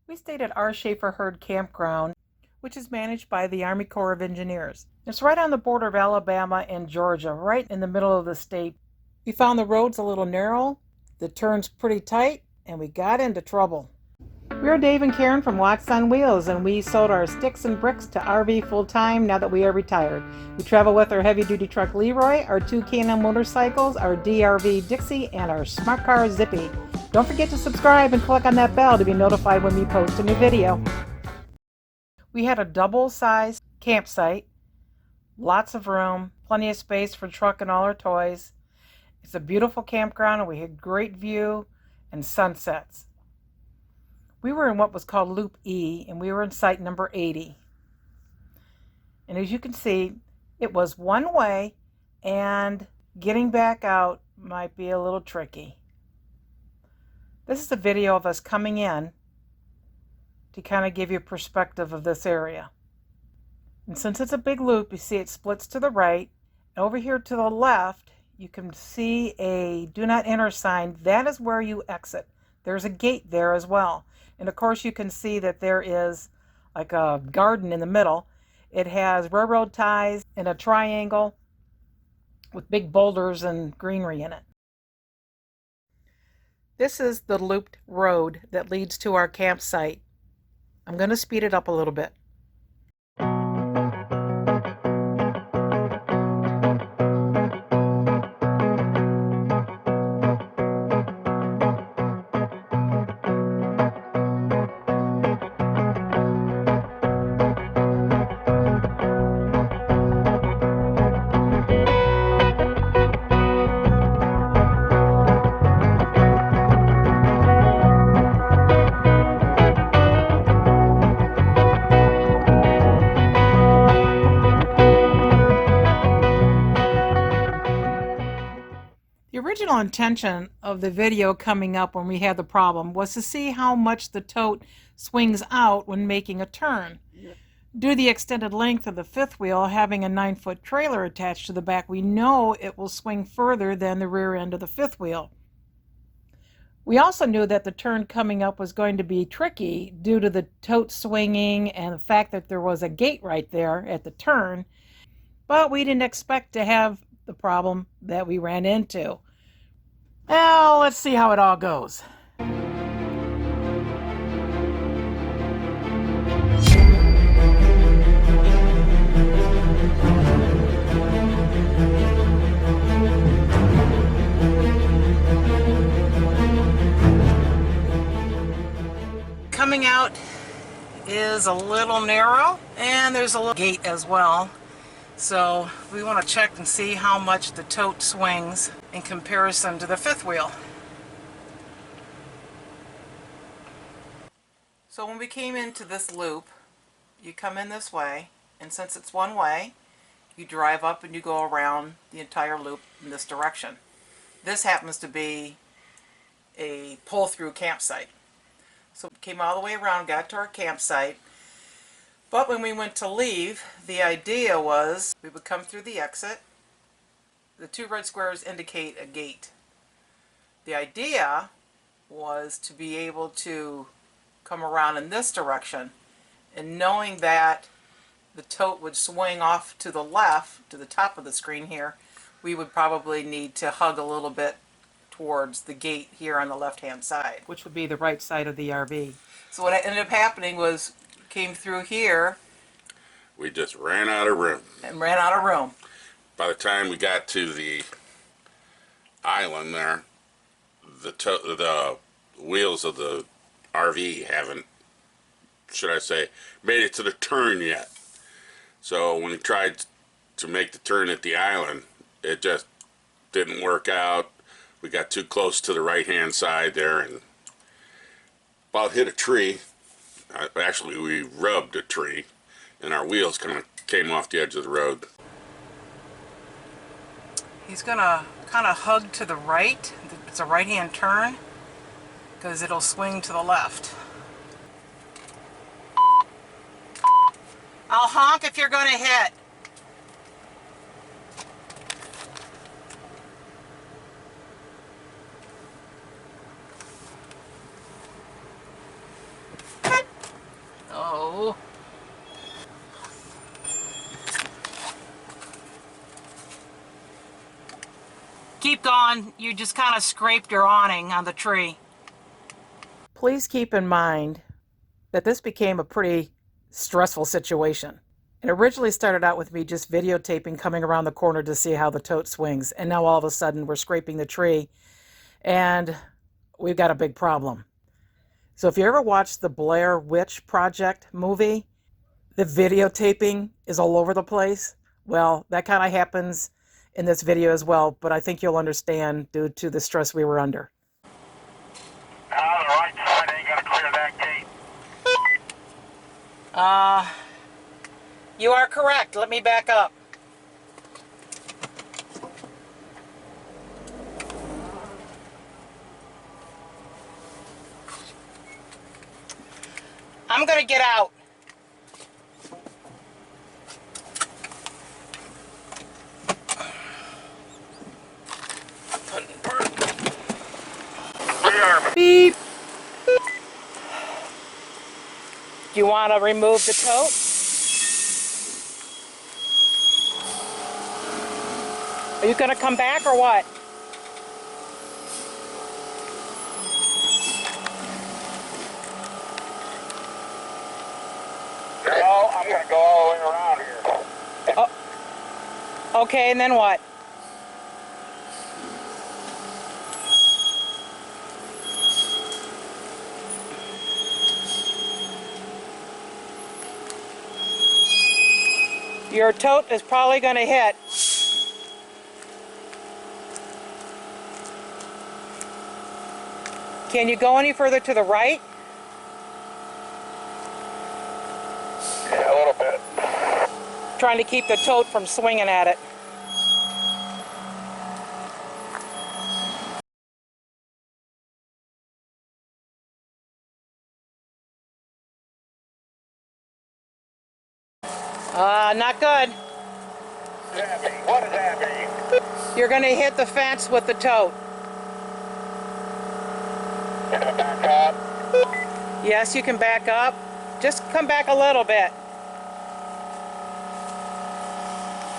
We stayed at R. Schaefer Hurd Campground, which is managed by the Army Corps of Engineers. It's right on the border of Alabama and Georgia, right in the middle of the state. We found the roads a little narrow, the turns pretty tight, and we got into trouble. We're Dave and Karen from Watts on Wheels, and we sold our sticks and bricks to RV full-time now that we are retired. We travel with our heavy-duty truck Leroy, our 2 K&N motorcycles, our DRV Dixie, and our smart car Zippy. Don't forget to subscribe and click on that bell to be notified when we post a new video. We had a double-sized campsite, lots of room, plenty of space for truck and all our toys. It's a beautiful campground, and we had great view and sunsets. We were in what was called Loop E, and we were in site number 80. And as you can see, it was one way, and getting back out might be a little tricky. This is a video of us coming in to kind of give you a perspective of this area. And since it's a big loop, you see it splits to the right. Over here to the left, you can see a do not enter sign. That is where you exit. There's a gate there as well. And of course you can see that there is like a garden in the middle. It has railroad ties and a triangle with big boulders and greenery in it. This is the looped road that leads to our campsite. I'm going to speed it up a little bit. The original intention of the video coming up when we had the problem was to see how much the tote swings out when making a turn. Due to the extended length of the fifth wheel having a 9-foot trailer attached to the back, we know it will swing further than the rear end of the fifth wheel. We also knew that the turn coming up was going to be tricky due to the tote swinging and the fact that there was a gate right there at the turn, but we didn't expect to have the problem that we ran into. Now, let's see how it all goes. Coming out is a little narrow, and there's a little gate as well. So we want to check and see how much the tote swings in comparison to the fifth wheel. So when we came into this loop, you come in this way, and since it's one way, you drive up and you go around the entire loop in this direction. This happens to be a pull-through campsite. So we came all the way around, got to our campsite. But when we went to leave, the idea was we would come through the exit. The 2 red squares indicate a gate. The idea was to be able to come around in this direction, and knowing that the tote would swing off to the left, to the top of the screen here, we would probably need to hug a little bit towards the gate here on the left-hand side, which would be the right side of the RV. So what ended up happening was came through here. We just ran out of room. And ran out of room. By the time we got to the island there, the wheels of the RV haven't, should I say, made it to the turn yet. So when we tried to make the turn at the island, it just didn't work out. We got too close to the right-hand side there and about hit a tree. Actually, we rubbed a tree, and our wheels kind of came off the edge of the road. He's gonna kind of hug to the right. It's a right-hand turn because it'll swing to the left. I'll honk if you're gonna hit. gone, you just kind of scraped your awning on the tree. Please keep in mind that this became a pretty stressful situation. It originally started out with me just videotaping coming around the corner to see how the tote swings, and now all of a sudden we're scraping the tree and we've got a big problem. So if you ever watched the Blair Witch Project movie, the videotaping is all over the place. Well, that kind of happens in this video as well, but I think you'll understand due to the stress we were under. The right side ain't gonna clear that gate. You are correct. Let me back up. I'm gonna get out. We are. Beep. Do you want to remove the tote? Are you gonna come back or what? No, I'm gonna go all the way around here. Oh, okay, and then what? Your tote is probably going to hit. Can you go any further to the right? Yeah, a little bit. Trying to keep the tote from swinging at it. Not good. Happening. What is happening? You're going to hit the fence with the tote. Can I back up? Yes, you can back up. Just come back a little bit.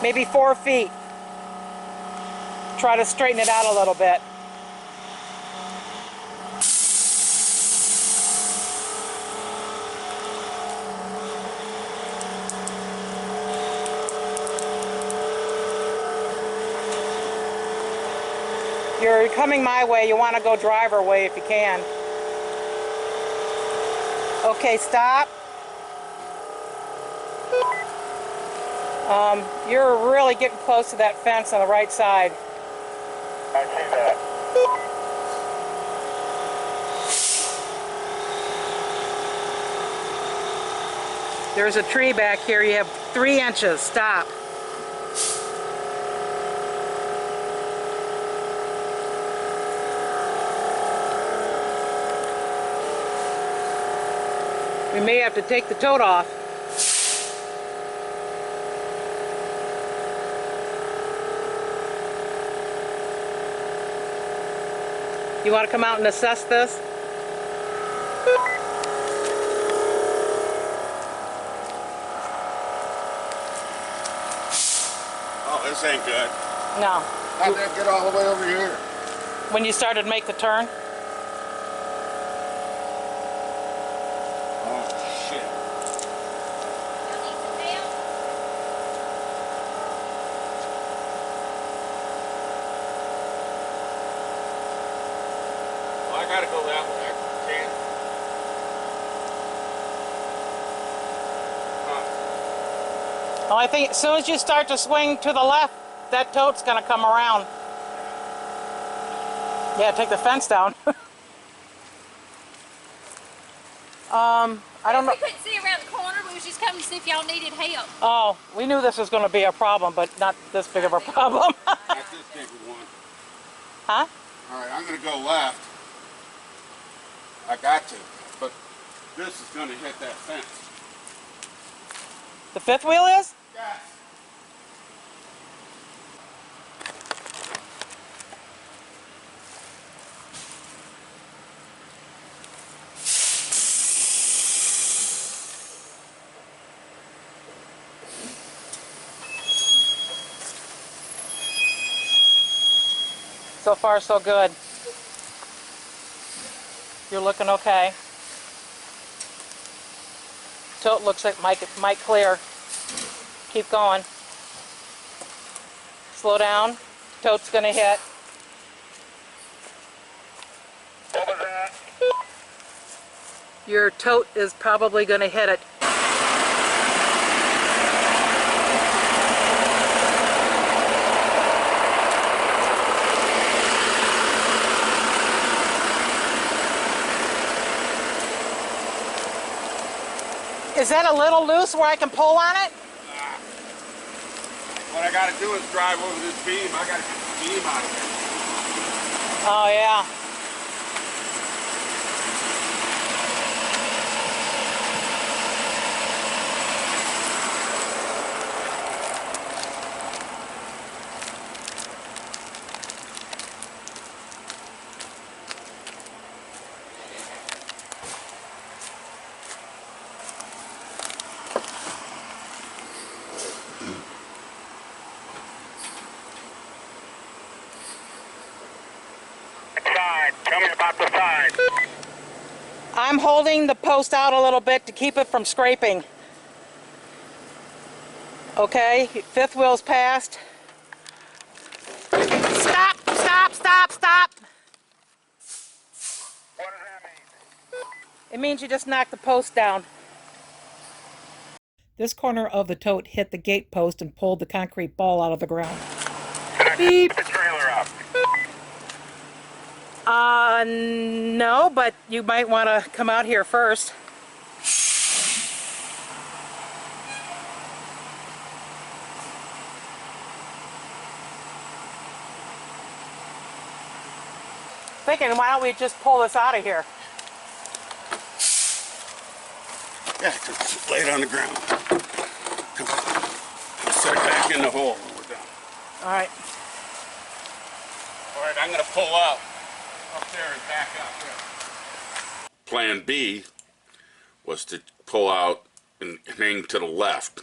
Maybe 4 feet. Try to straighten it out a little bit. You're coming my way. You want to go driver way if you can. Okay, stop. You're really getting close to that fence on the right side. I see that. There's a tree back here. You have 3 inches. Stop. We may have to take the tote off. You want to come out and assess this? Oh, this ain't good. No. How'd that get all the way over here? When you started to make the turn? Oh, shit. Well, I gotta go that way. I can't. Well, I think as soon as you start to swing to the left, that tote's going to come around. Yeah, take the fence down. I don't know. We couldn't see around the corner. We was just coming to see if y'all needed help. Oh, we knew this was going to be a problem, but not this big of a problem. That's this big one. Huh? All right, I'm gonna go left. I got to, but this is gonna hit that fence. The fifth wheel is? Yes. So far, so good. You're looking okay. Tote looks like might clear. Keep going. Slow down. Tote's gonna hit. What was that? Your tote is probably gonna hit it. Is that a little loose where I can pull on it? What I got to do is drive over this beam. I got to get the beam out of there. Oh yeah. Side. Tell me about the side. I'm holding the post out a little bit to keep it from scraping. Okay, fifth wheel's passed. Stop, stop, stop, stop. What does that mean? It means you just knocked the post down. This corner of the tote hit the gate post and pulled the concrete ball out of the ground. Beep. The trailer up. No, but you might want to come out here first. Thinking, why don't we just pull this out of here? Yeah, just lay it on the ground. Come on. Set it back in the hole when we're done. All right. All right, I'm going to pull out up there and back out there. Plan B was to pull out and hang to the left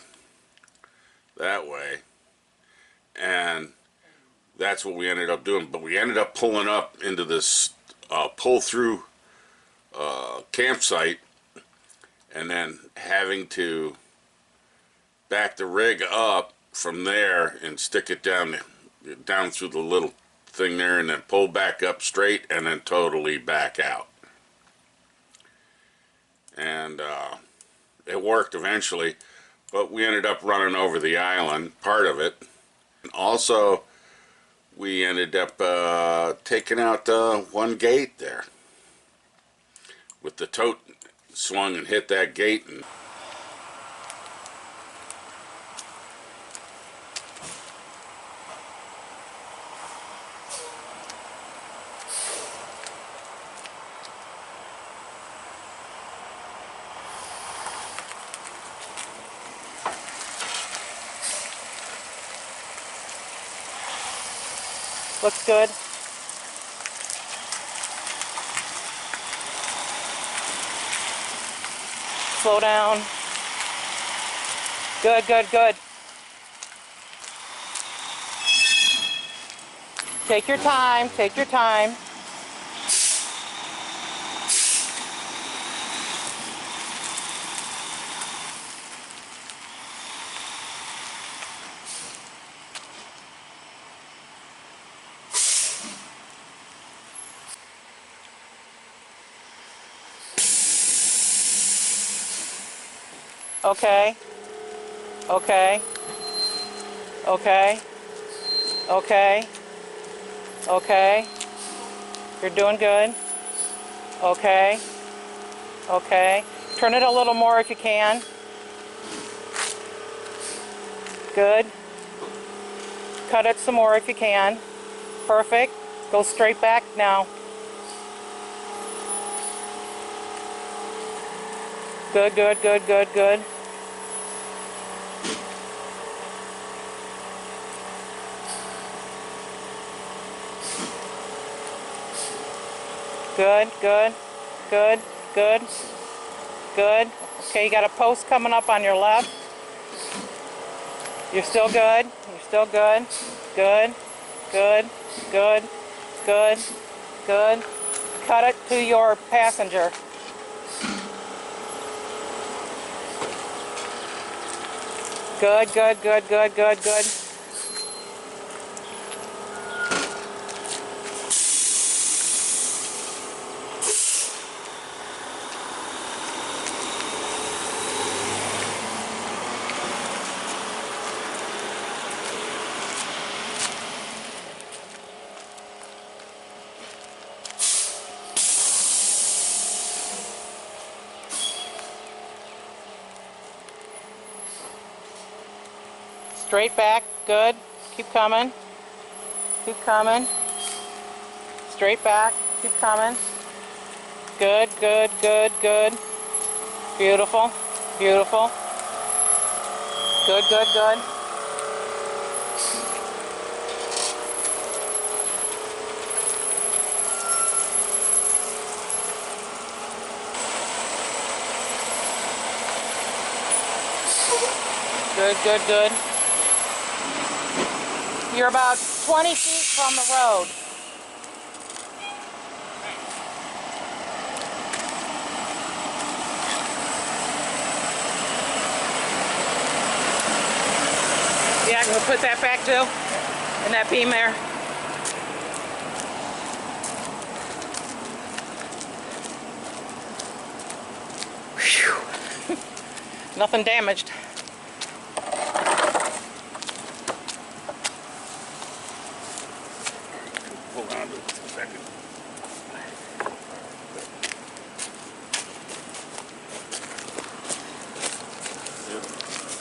that way, and that's what we ended up doing. But we ended up pulling up into this pull-through campsite, and then having to back the rig up from there and stick it down through the little thing there, and then pull back up straight and then totally back out. And it worked eventually, but we ended up running over the island, part of it. And also, we ended up taking out one gate there. With the tote swung and hit that gate, and Looks good. Slow down. Good, good, good. Take your time, take your time. Okay. Okay. Okay. Okay. Okay. You're doing good. Okay. Okay. Turn it a little more if you can. Good. Cut it some more if you can. Perfect. Go straight back now. Good, good, good, good, good. Good, good, good, good, good. Okay, you got a post coming up on your left. You're still good. You're still good. Good, good, good. Good. Good. Cut it to your passenger. Good, good, good, good, good, good. Straight back, good. Keep coming. Keep coming. Straight back, keep coming. Good, good, good, good. Beautiful, beautiful. Good, good, good. Good, good, good. You're about 20 feet from the road. Yeah, I'm going to put that back too, in that beam there. Whew. Nothing damaged. Hold on just a second.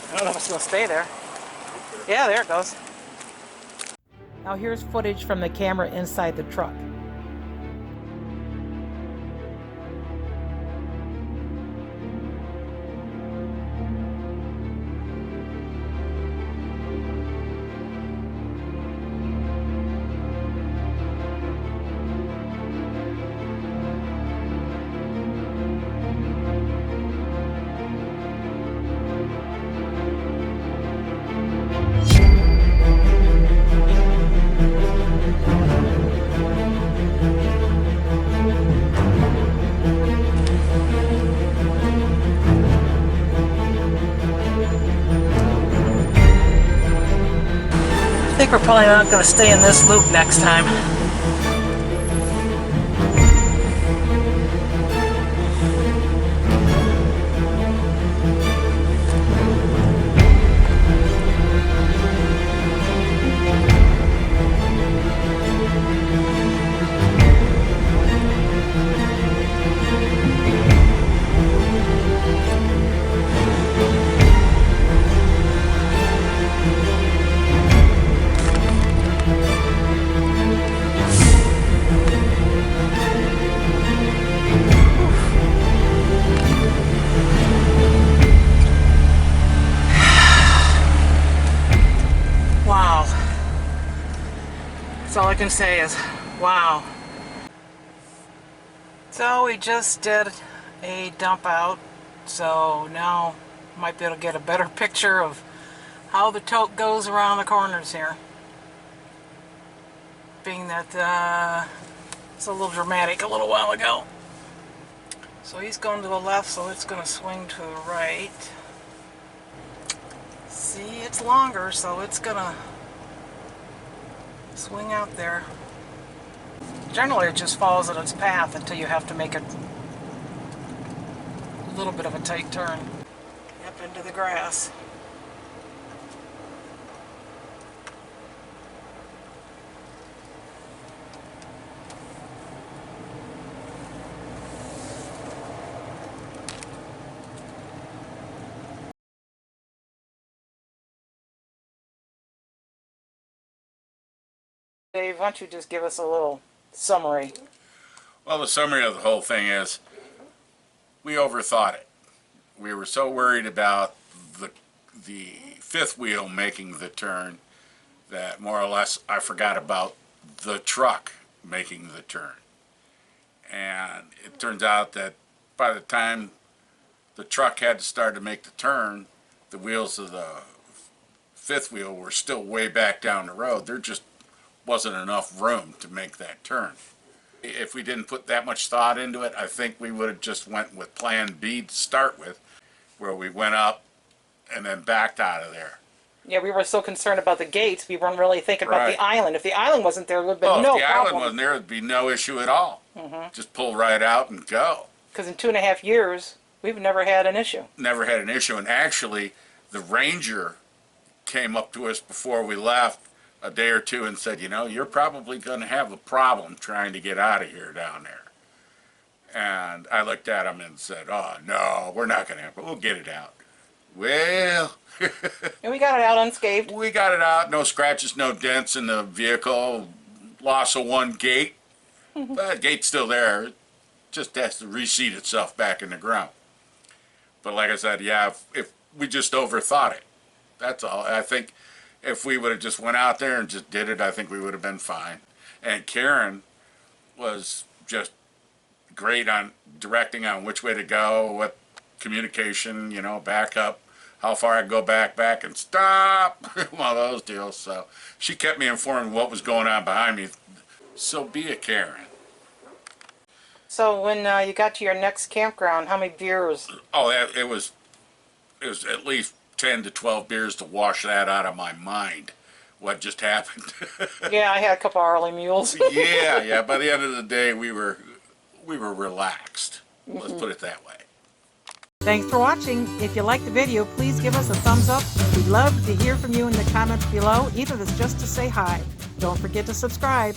I don't know if it's going to stay there. Yeah, there it goes. Now here's footage from the camera inside the truck. I think we're probably not going to stay in this loop next time. Wow. That's all I can say is, wow. So we just did a dump out, so now might be able to get a better picture of how the tote goes around the corners here. Being that it's a little dramatic a little while ago. So he's going to the left, so it's going to swing to the right. See, it's longer, so it's going to swing out there. Generally it just follows in its path until you have to make a little bit of a tight turn. Up into the grass. Dave, why don't you just give us a little summary? Well, the summary of the whole thing is we overthought it. We were so worried about the fifth wheel making the turn that more or less I forgot about the truck making the turn. And it turns out that by the time the truck had to start to make the turn, the wheels of the fifth wheel were still way back down the road. They're just wasn't enough room to make that turn. If we didn't put that much thought into it, I think we would have just went with plan B to start with, where we went up and then backed out of there. Yeah, we were so concerned about the gates, we weren't really thinking about Right. the island. If the island wasn't there, there would have been Oh, no if the island problem. wasn't there, it'd be no issue at all. Just pull right out and go. Because in 2.5 years, we've never had an issue. Never had an issue. And actually, the ranger came up to us before we left a day or two and said, you know, you're probably going to have a problem trying to get out of here down there. And I looked at him and said, oh, no, we're not going to have it. We'll get it out. Well, And we got it out unscathed. we got it out. No scratches, no dents in the vehicle. Loss of one gate. But the gate's still there. It just has to reseat itself back in the ground. But like I said, yeah, if we just overthought it. That's all. I think if we would have just went out there and just did it, I think we would have been fine. And Karen was just great on directing on which way to go, what communication, you know, back up, how far I go back, and stop, one of those deals. So she kept me informed of what was going on behind me. So be a Karen. So when you got to your next campground, how many beers? Oh, it was at least 10 to 12 beers to wash that out of my mind, what just happened. Yeah, I had a couple Arley mules. Yeah. By the end of the day, we were relaxed. Let's put it that way. Thanks for watching. If you liked the video, please give us a thumbs up. We'd love to hear from you in the comments below, even if it's just to say hi. Don't forget to subscribe.